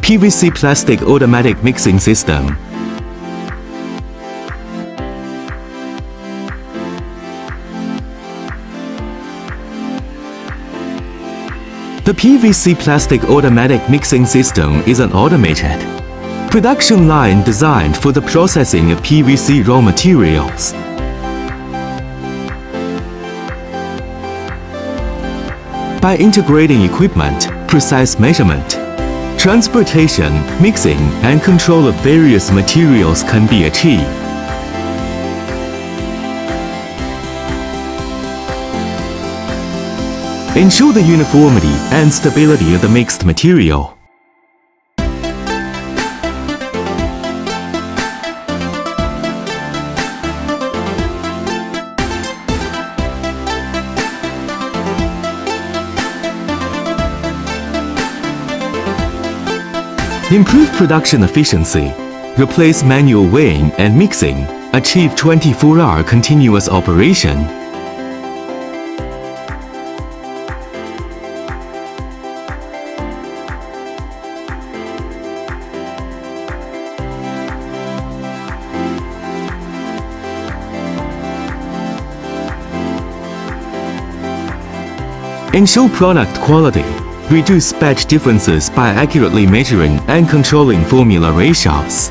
PVC plastic automatic mixing system. The PVC plastic automatic mixing system is an automated production line designed for the processing of PVC raw materials. By integrating equipment, precise measurement, transportation, mixing, and control of various materials can be achieved. Ensure the uniformity and stability of the mixed material. Improve production efficiency. Replace manual weighing and mixing. Achieve 24-hour continuous operation. Ensure product quality. Reduce batch differences by accurately measuring and controlling formula ratios.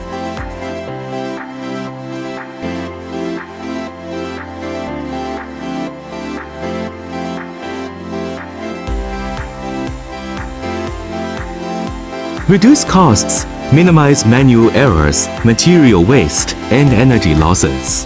Reduce costs, minimize manual errors, material waste, and energy losses.